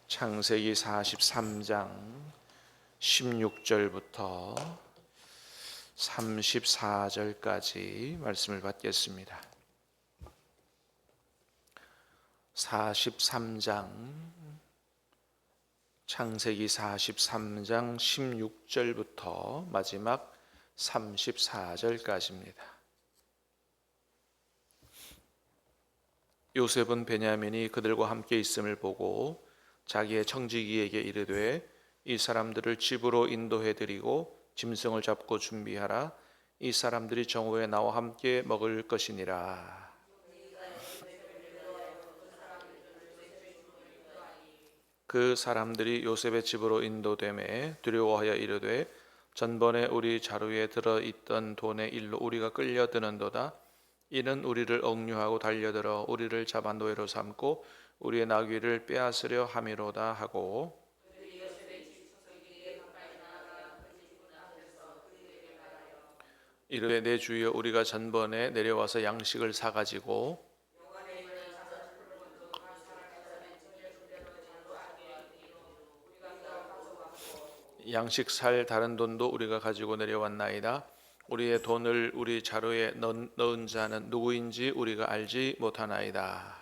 창세기 43장 16절부터 34절까지 말씀을 받겠습니다. 43장 창세기 43장 16절부터 마지막 34절까지입니다. 요셉은 베냐민이 그들과 함께 있음을 보고 자기의 청지기에게 이르되 이 사람들을 집으로 인도해 드리고 짐승을 잡고 준비하라. 이 사람들이 정오에 나와 함께 먹을 것이니라. 그 사람들이 요셉의 집으로 인도되매 두려워하여 이르되 전번에 우리 자루에 들어있던 돈의 일로 우리가 끌려드는도다. 이는 우리를 억류하고 달려들어 우리를 잡아 노예로 삼고 우리의 나귀를 빼앗으려 함이로다 하고, 이르되 내 주여 우리가 전번에 내려와서 양식을 사가지고 양식 살 다른 돈도 우리가 가지고 내려왔나이다. 우리의 돈을 우리 자루에 넣은 자는 누구인지 우리가 알지 못하나이다.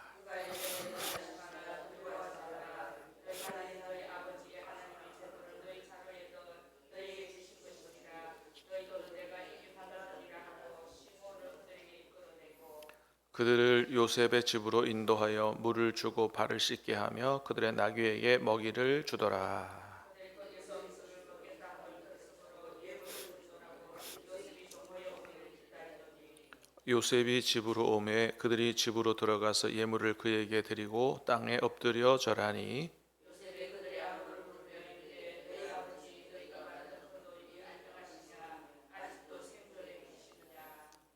그들을 요셉의 집으로 인도하여 물을 주고 발을 씻게 하며 그들의 나귀에게 먹이를 주더라. 요셉이 집으로 오매 그들이 집으로 들어가서 예물을 그에게 드리고 땅에 엎드려 절하니,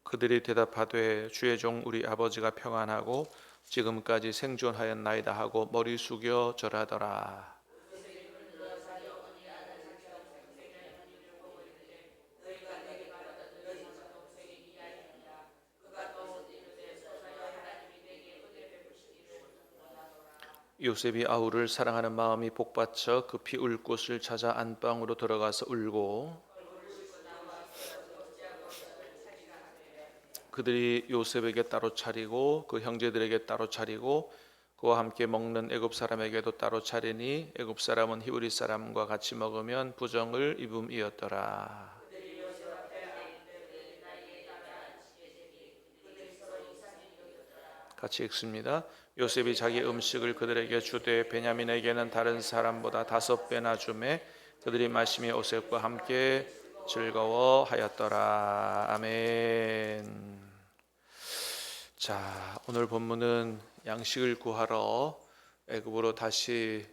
그들이 대답하되 주의 종 우리 아버지가 평안하고 지금까지 생존하였나이다 하고 머리 숙여 절하더라. 요셉이 아우를 사랑하는 마음이 복받쳐 급히 울 곳을 찾아 안방으로 들어가서 울고, 그들이 요셉에게 따로 차리고 그 형제들에게 따로 차리고 그와 함께 먹는 애굽 사람에게도 따로 차리니 애굽 사람은 히브리 사람과 같이 먹으면 부정을 입음이었더라. 같이 읽습니다. 요셉이 자기 음식을 그들에게 주되 베냐민에게는 다른 사람보다 5배나 주매 그들이 마시며 요셉과 함께 즐거워하였더라. 아멘. 자, 오늘 본문은 양식을 구하러 애굽으로 다시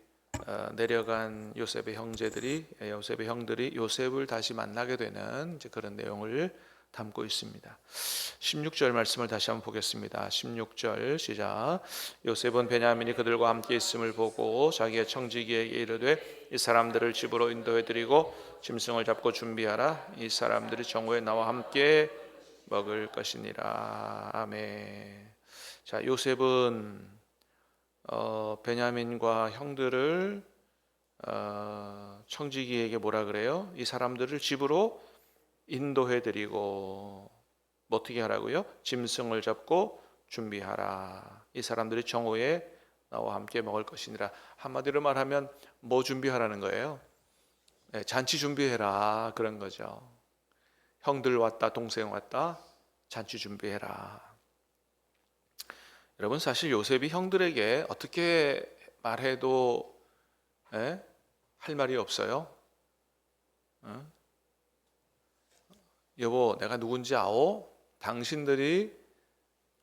내려간 요셉의 형들이 요셉을 다시 만나게 되는 이제 그런 내용을 담고 있습니다. 16절 말씀을 다시 한번 보겠습니다. 16절 시작. 요셉은 베냐민이 그들과 함께 있음을 보고 자기의 청지기에게 이르되 이 사람들을 집으로 인도해 드리고 짐승을 잡고 준비하라. 이 사람들이 정오에 나와 함께 먹을 것이니라. 아멘. 자, 요셉은 베냐민과 형들을 청지기에게 뭐라 그래요? 이 사람들을 집으로 인도해드리고 어떻게 하라고요? 짐승을 잡고 준비하라. 이 사람들이 정오에 나와 함께 먹을 것이니라. 한마디로 말하면 뭐 준비하라는 거예요? 네, 잔치 준비해라 그런 거죠. 형들 왔다, 동생 왔다, 잔치 준비해라. 여러분, 사실 요셉이 형들에게 어떻게 말해도 할 말이 없어요. 여보, 내가 누군지 아오? 당신들이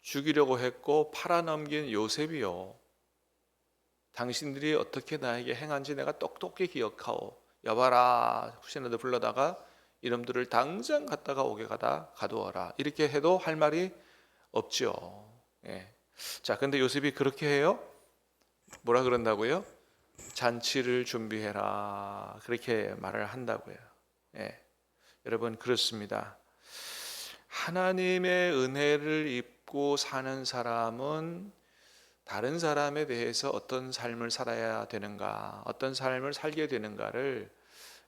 죽이려고 했고 팔아넘긴 요셉이요. 당신들이 어떻게 나에게 행한지 내가 똑똑히 기억하오. 여봐라, 후신들을 불러다가 이놈들을 당장 갔다가 오게 가두어라. 이렇게 해도 할 말이 없죠. 예. 자, 근데 요셉이 그렇게 해요? 뭐라 그런다고요? 잔치를 준비해라. 그렇게 말을 한다고요. 예. 여러분, 그렇습니다. 하나님의 은혜를 입고 사는 사람은 다른 사람에 대해서 어떤 삶을 살아야 되는가, 어떤 삶을 살게 되는가를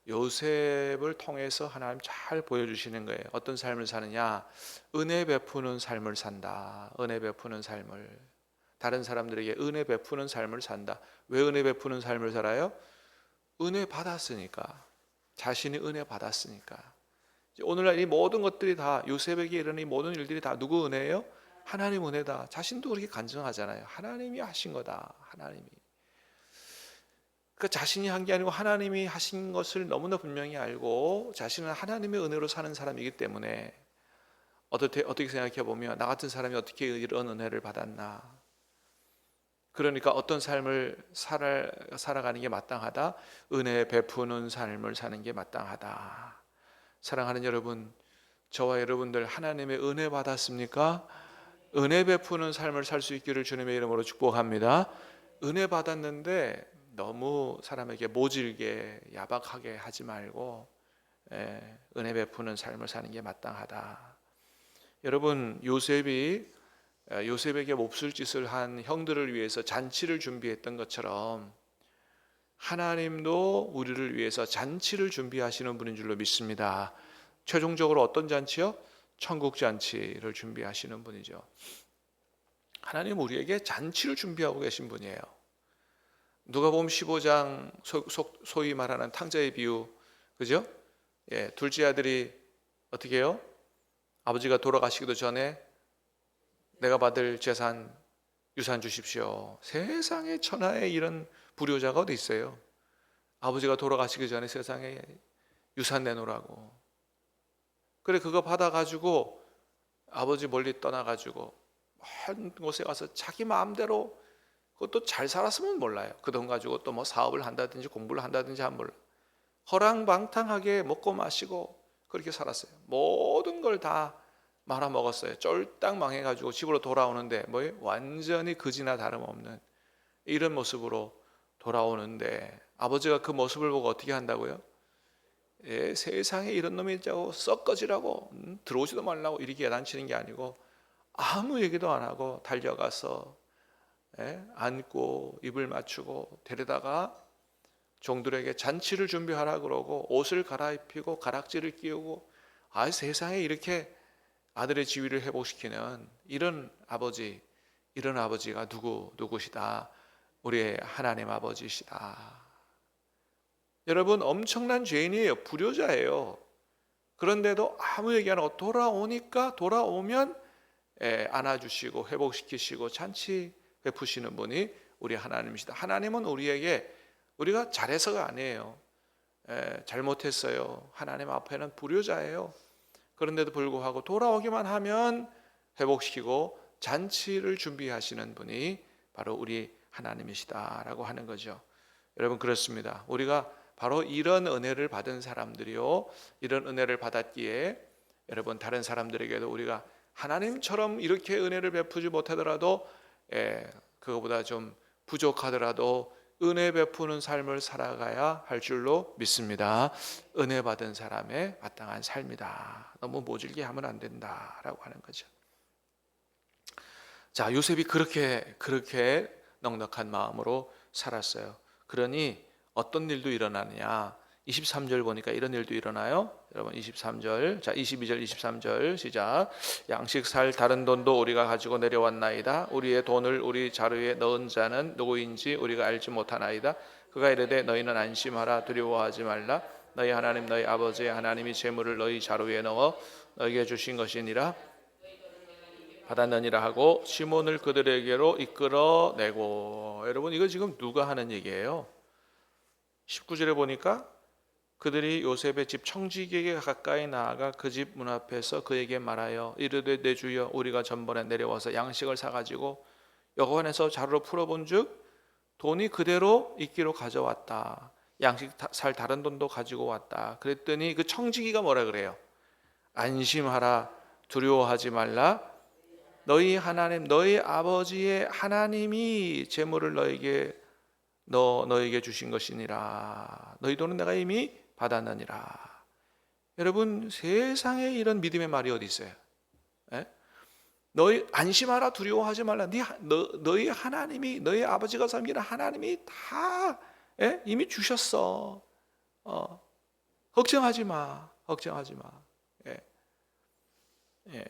요셉을 통해서 하나님 잘 보여주시는 거예요. 어떤 삶을 사느냐? 은혜 베푸는 삶을 산다. 은혜 베푸는 삶을. 다른 사람들에게 은혜 베푸는 삶을 산다. 왜 은혜 베푸는 삶을 살아요? 은혜 받았으니까. 자신이 은혜 받았으니까. 오늘날 이 모든 것들이 다 요셉에게 이르는 이 모든 일들이 다 누구 은혜예요? 하나님 은혜다. 자신도 그렇게 간증하잖아요. 하나님이 하신 거다. 하나님이. 그 자신이 한 게 아니고 하나님이 하신 것을 너무나 분명히 알고 자신은 하나님의 은혜로 사는 사람이기 때문에 어떻게 생각해 보면 나 같은 사람이 어떻게 이런 은혜를 받았나. 그러니까 어떤 삶을 살아가는 게 마땅하다. 은혜 베푸는 삶을 사는 게 마땅하다. 사랑하는 여러분, 저와 여러분들 하나님의 은혜 받았습니까? 은혜 베푸는 삶을 살 수 있기를 주님의 이름으로 축복합니다. 은혜 받았는데 너무 사람에게 모질게 야박하게 하지 말고 은혜 베푸는 삶을 사는 게 마땅하다. 여러분, 요셉에게 몹쓸 짓을 한 형들을 위해서 잔치를 준비했던 것처럼 하나님도 우리를 위해서 잔치를 준비하시는 분인 줄로 믿습니다. 최종적으로 어떤 잔치요? 천국 잔치를 준비하시는 분이죠. 하나님 우리에게 잔치를 준비하고 계신 분이에요. 누가복음 15장 소위 말하는 탕자의 비유, 그죠? 둘째 아들이 어떻게 해요? 아버지가 돌아가시기도 전에 내가 받을 재산, 유산 주십시오. 세상에 천하에 이런 불효자가 어디 있어요? 아버지가 돌아가시기 전에 세상에 유산 내놓으라고. 그래 그거 받아가지고 아버지 멀리 떠나가지고 한 곳에 가서 자기 마음대로 그것도 잘 살았으면 몰라요. 그 돈 가지고 또 뭐 사업을 한다든지 공부를 한다든지 하면 몰라요. 허랑방탕하게 먹고 마시고 그렇게 살았어요. 모든 걸 다 말아먹었어요. 쫄딱 망해가지고 집으로 돌아오는데 뭐예요? 완전히 그지나 다름없는 이런 모습으로 돌아오는데 아버지가 그 모습을 보고 어떻게 한다고요? 세상에 이런 놈이 있자고 썩 꺼지라고 들어오지도 말라고 이렇게 야단치는 게 아니고 아무 얘기도 안 하고 달려가서 안고 입을 맞추고 데려다가 종들에게 잔치를 준비하라 그러고 옷을 갈아입히고 가락지를 끼우고 세상에 이렇게 아들의 지위를 회복시키는 이런 아버지가 누구시다? 우리의 하나님 아버지시다. 여러분 엄청난 죄인이에요. 불효자예요. 그런데도 아무 얘기 안 하고 돌아오면 안아주시고 회복시키시고 잔치 베푸시는 분이 우리 하나님이시다. 하나님은 우리에게 우리가 잘해서가 아니에요. 잘못했어요. 하나님 앞에는 불효자예요. 그런데도 불구하고 돌아오기만 하면 회복시키고 잔치를 준비하시는 분이 바로 우리 하나님이시다라고 하는 거죠. 여러분 그렇습니다. 우리가 바로 이런 은혜를 받은 사람들이요, 이런 은혜를 받았기에 여러분 다른 사람들에게도 우리가 하나님처럼 이렇게 은혜를 베푸지 못하더라도 그거보다 좀 부족하더라도 은혜 베푸는 삶을 살아가야 할 줄로 믿습니다. 은혜 받은 사람의 마땅한 삶이다. 너무 모질게 하면 안 된다라고 하는 거죠. 자, 요셉이 그렇게 넉넉한 마음으로 살았어요. 그러니 어떤 일도 일어나느냐? 23절 보니까 이런 일도 일어나요. 여러분 23절, 자 22절 23절 시작. 양식 살 다른 돈도 우리가 가지고 내려왔나이다. 우리의 돈을 우리 자루에 넣은 자는 누구인지 우리가 알지 못하나이다. 그가 이르되 너희는 안심하라 두려워하지 말라. 너희 하나님 너희 아버지의 하나님이 재물을 너희 자루에 넣어 너희에게 주신 것이니라. 받았느니라 하고 시몬을 그들에게로 이끌어내고. 여러분 이거 지금 누가 하는 얘기예요? 19절에 보니까 그들이 요셉의 집 청지기에게 가까이 나아가 그 집 문 앞에서 그에게 말하여 이르되 내 주여 우리가 전번에 내려와서 양식을 사가지고 여관에서 자루로 풀어본즉 돈이 그대로 있기로 가져왔다. 양식 살 다른 돈도 가지고 왔다. 그랬더니 그 청지기가 뭐라 그래요? 안심하라 두려워하지 말라. 너희 하나님 너희 아버지의 하나님이 재물을 너에게 주신 것이니라. 너희 돈은 내가 이미 받았느니라. 여러분 세상에 이런 믿음의 말이 어디 있어요? 너희 안심하라, 두려워하지 말라. 너희 하나님이, 너희 아버지가 섬기는 하나님이 다 이미 주셨어. 걱정하지 마. 걱정하지 마. 예. 예.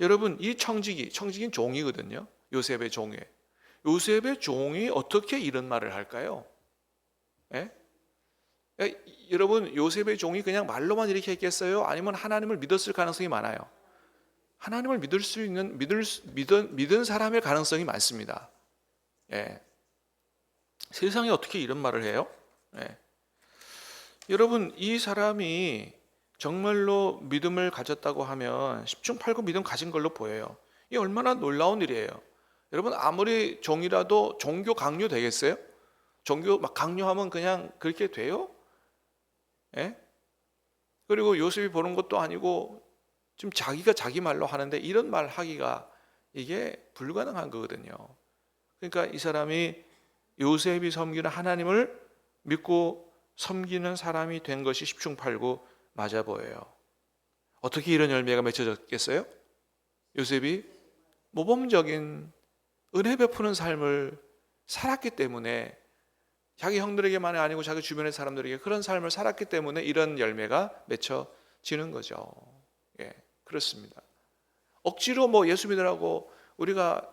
여러분, 이 청지기는 종이거든요. 요셉의 종이. 요셉의 종이 어떻게 이런 말을 할까요? 예? 여러분, 요셉의 종이 그냥 말로만 이렇게 했겠어요? 아니면 하나님을 믿었을 가능성이 많아요. 하나님을 믿은 사람의 가능성이 많습니다. 예. 세상에 어떻게 이런 말을 해요? 예. 여러분, 이 사람이 정말로 믿음을 가졌다고 하면 10중 8구 믿음 가진 걸로 보여요. 이게 얼마나 놀라운 일이에요. 여러분, 아무리 종이라도 종교 강요 되겠어요? 종교 막 강요하면 그냥 그렇게 돼요? 예? 그리고 요셉이 보는 것도 아니고 지금 자기가 자기 말로 하는데 이런 말 하기가 이게 불가능한 거거든요. 그러니까 이 사람이 요셉이 섬기는 하나님을 믿고 섬기는 사람이 된 것이 10중 8구 맞아 보여요. 어떻게 이런 열매가 맺혀졌겠어요? 요셉이 모범적인 은혜 베푸는 삶을 살았기 때문에, 자기 형들에게만이 아니고 자기 주변의 사람들에게 그런 삶을 살았기 때문에 이런 열매가 맺혀지는 거죠. 예, 그렇습니다. 억지로 예수 믿으라고 우리가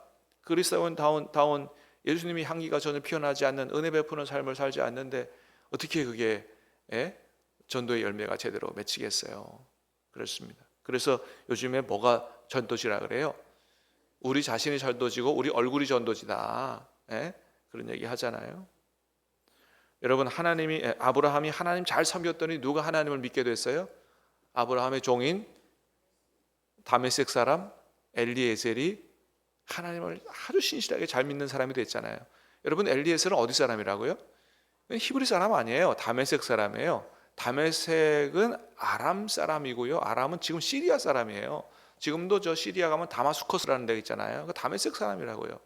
그리스도인다운 예수님이 향기가 전혀 피어나지 않는 은혜 베푸는 삶을 살지 않는데 어떻게 그게 전도의 열매가 제대로 맺히겠어요? 그렇습니다. 그래서 요즘에 뭐가 전도지라 그래요? 우리 자신이 전도지고 우리 얼굴이 전도지다. 그런 얘기 하잖아요. 여러분, 아브라함이 하나님 잘 섬겼더니 누가 하나님을 믿게 됐어요? 아브라함의 종인 다메섹 사람 엘리에셀이 하나님을 아주 신실하게 잘 믿는 사람이 됐잖아요. 여러분, 엘리에셀은 어디 사람이라고요? 히브리 사람 아니에요. 다메섹 사람이에요. 다메섹은 아람 사람이고요. 아람은 지금 시리아 사람이에요. 지금도 저 시리아 가면 다마스커스라는 데 있잖아요. 그 다메섹 사람이라고요.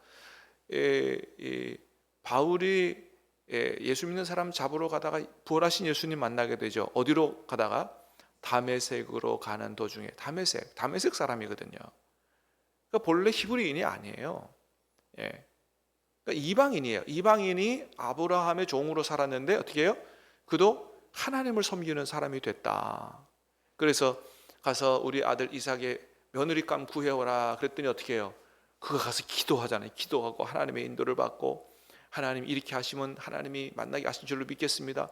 바울이 예수 믿는 사람 잡으러 가다가 부활하신 예수님 만나게 되죠. 어디로 가다가? 다메섹으로 가는 도중에 다메섹 사람이거든요. 그러니까 본래 히브리인이 아니에요. 그러니까 이방인이에요. 이방인이 아브라함의 종으로 살았는데 어떻게 해요? 그도 하나님을 섬기는 사람이 됐다. 그래서 가서 우리 아들 이삭의 며느리감 구해오라 그랬더니 어떻게 해요? 그거 가서 기도하잖아요. 기도하고 하나님의 인도를 받고, 하나님 이렇게 하시면 하나님이 만나게 하신 줄로 믿겠습니다.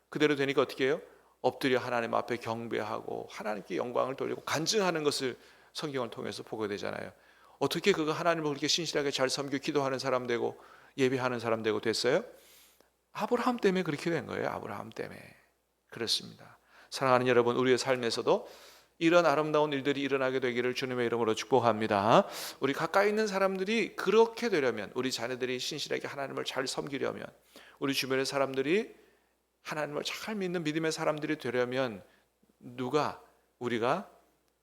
그대로 되니까 어떻게 해요? 엎드려 하나님 앞에 경배하고 하나님께 영광을 돌리고 간증하는 것을 성경을 통해서 보게 되잖아요. 어떻게 그가 하나님을 그렇게 신실하게 잘 섬기고 기도하는 사람 되고 예배하는 사람 되고 됐어요? 아브라함 때문에 그렇게 된 거예요. 아브라함 때문에. 그렇습니다. 사랑하는 여러분, 우리의 삶에서도 이런 아름다운 일들이 일어나게 되기를 주님의 이름으로 축복합니다. 우리 가까이 있는 사람들이 그렇게 되려면, 우리 자녀들이 신실하게 하나님을 잘 섬기려면, 우리 주변의 사람들이 하나님을 잘 믿는 믿음의 사람들이 되려면 우리가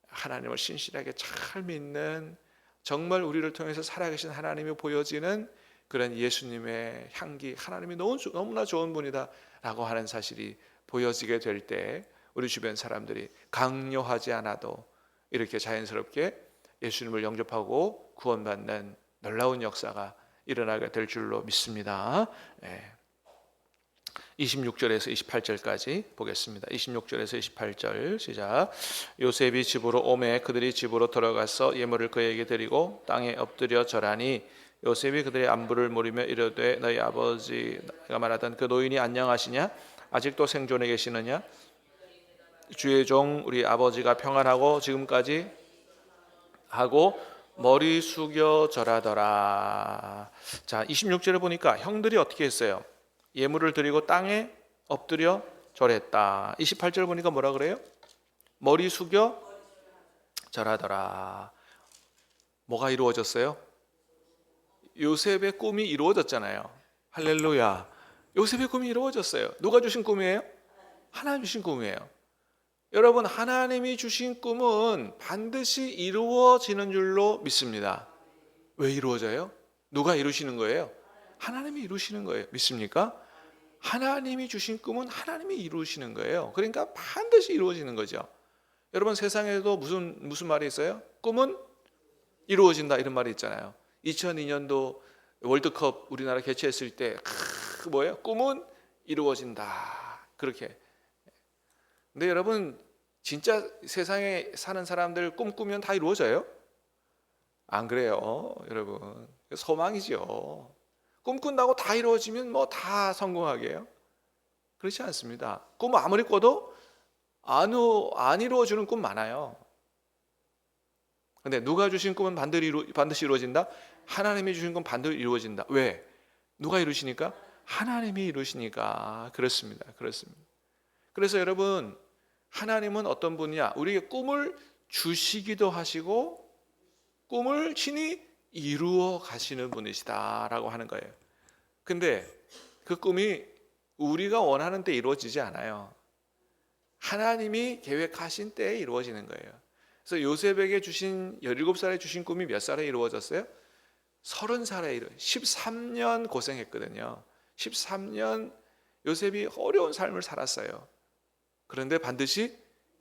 하나님을 신실하게 잘 믿는, 정말 우리를 통해서 살아계신 하나님이 보여지는 그런 예수님의 향기, 하나님이 너무나 좋은 분이다 라고 하는 사실이 보여지게 될 때 우리 주변 사람들이 강요하지 않아도 이렇게 자연스럽게 예수님을 영접하고 구원받는 놀라운 역사가 일어나게 될 줄로 믿습니다. 26절에서 28절까지 보겠습니다. 26절에서 28절 시작. 요셉이 집으로 오매 그들이 집으로 들어가서 예물을 그에게 드리고 땅에 엎드려 절하니 요셉이 그들의 안부를 물으며 이르되 너희 아버지가 말하던 그 노인이 안녕하시냐? 아직도 생존해 계시느냐? 주의 종 우리 아버지가 평안하고 지금까지 하고 머리 숙여 절하더라. 자, 26절에 보니까 형들이 어떻게 했어요? 예물을 드리고 땅에 엎드려 절했다. 28절 보니까 뭐라 그래요? 머리 숙여 절하더라. 뭐가 이루어졌어요? 요셉의 꿈이 이루어졌잖아요. 할렐루야. 요셉의 꿈이 이루어졌어요. 누가 주신 꿈이에요? 하나님 주신 꿈이에요. 여러분, 하나님이 주신 꿈은 반드시 이루어지는 줄로 믿습니다. 왜 이루어져요? 누가 이루시는 거예요? 하나님이 이루시는 거예요. 믿습니까? 하나님이 주신 꿈은 하나님이 이루시는 거예요. 그러니까 반드시 이루어지는 거죠. 여러분, 세상에도 무슨 말이 있어요? 꿈은 이루어진다 이런 말이 있잖아요. 2002년도 월드컵 우리나라 개최했을 때 뭐예요? 꿈은 이루어진다. 그렇게. 근데 여러분 진짜 세상에 사는 사람들 꿈 꾸면 다 이루어져요? 안 그래요, 여러분. 소망이죠. 꿈 꾼다고 다 이루어지면 뭐 다 성공하게요? 그렇지 않습니다. 꿈 아무리 꿔도 안 이루어지는 꿈 많아요. 근데 누가 주신 꿈은 반드시 이루어진다? 하나님이 주신 꿈은 반드시 이루어진다. 왜? 누가 이루시니까? 하나님이 이루시니까. 그렇습니다. 그렇습니다. 그래서 여러분, 하나님은 어떤 분이냐? 우리에게 꿈을 주시기도 하시고 꿈을 친히 이루어 가시는 분이시다라고 하는 거예요. 근데 그 꿈이 우리가 원하는 때 이루어지지 않아요. 하나님이 계획하신 때에 이루어지는 거예요. 그래서 요셉에게 주신 17살에 주신 꿈이 몇 살에 이루어졌어요? 30살에 13년 고생했거든요. 13년 요셉이 어려운 삶을 살았어요. 그런데 반드시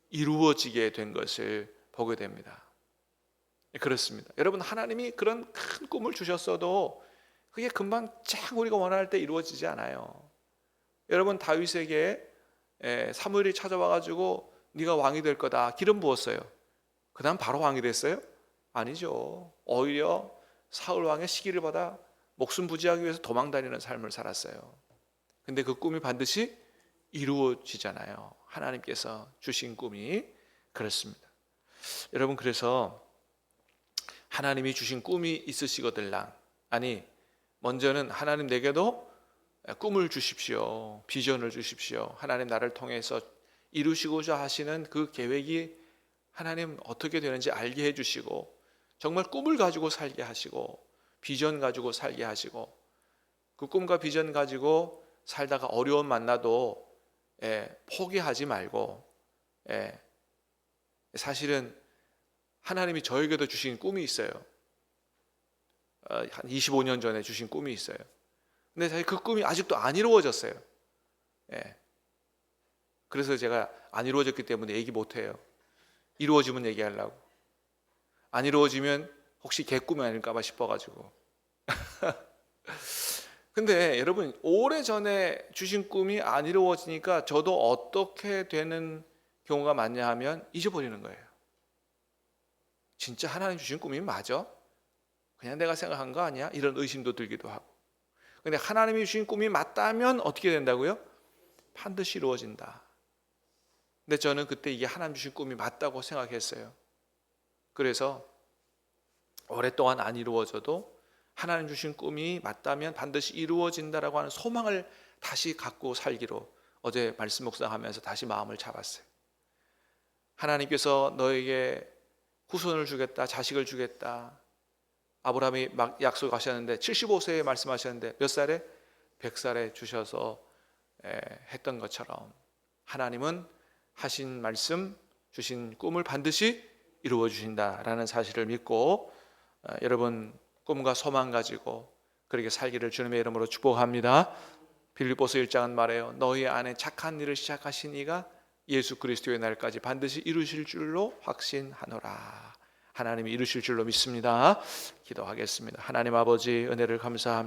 이루어지게 된 것을 보게 됩니다. 그렇습니다. 여러분, 하나님이 그런 큰 꿈을 주셨어도 그게 금방 쫙 우리가 원할 때 이루어지지 않아요. 여러분, 다윗에게 사무엘이 찾아와가지고 네가 왕이 될 거다 기름 부었어요. 그 다음 바로 왕이 됐어요? 아니죠. 오히려 사울 왕의 시기를 받아 목숨 부지하기 위해서 도망다니는 삶을 살았어요. 근데 그 꿈이 반드시 이루어지잖아요. 하나님께서 주신 꿈이. 그렇습니다. 여러분, 그래서 하나님이 주신 꿈이 있으시거들랑, 아니 먼저는 하나님 내게도 꿈을 주십시오. 비전을 주십시오. 하나님 나를 통해서 이루시고자 하시는 그 계획이 하나님 어떻게 되는지 알게 해주시고, 정말 꿈을 가지고 살게 하시고, 비전 가지고 살게 하시고, 그 꿈과 비전 가지고 살다가 어려움 만나도 포기하지 말고, 사실은 하나님이 저에게도 주신 꿈이 있어요. 한 25년 전에 주신 꿈이 있어요. 근데 사실 그 꿈이 아직도 안 이루어졌어요. 그래서 제가 안 이루어졌기 때문에 얘기 못해요. 이루어지면 얘기하려고. 안 이루어지면 혹시 개꿈이 아닐까 봐 싶어가지고. 근데 여러분, 오래전에 주신 꿈이 안 이루어지니까 저도 어떻게 되는 경우가 많냐 하면 잊어버리는 거예요. 진짜 하나님 주신 꿈이 맞아? 그냥 내가 생각한 거 아니야? 이런 의심도 들기도 하고. 근데 하나님이 주신 꿈이 맞다면 어떻게 된다고요? 반드시 이루어진다. 근데 저는 그때 이게 하나님 주신 꿈이 맞다고 생각했어요. 그래서 오랫동안 안 이루어져도 하나님 주신 꿈이 맞다면 반드시 이루어진다라고 하는 소망을 다시 갖고 살기로 어제 말씀 묵상하면서 다시 마음을 잡았어요. 하나님께서 너에게 후손을 주겠다, 자식을 주겠다. 아브라함이 막 약속하셨는데 75세에 말씀하셨는데 몇 살에? 100살에 주셔서 했던 것처럼 하나님은 하신 말씀, 주신 꿈을 반드시 이루어 주신다라는 사실을 믿고 여러분 꿈과 소망 가지고 그렇게 살기를 주님의 이름으로 축복합니다. 빌립보서 1장은 말해요. 너희 안에 착한 일을 시작하신 이가 예수 그리스도의 날까지 반드시 이루실 줄로 확신하노라. 하나님이 이루실 줄로 믿습니다. 기도하겠습니다. 하나님 아버지, 은혜를 감사합니다.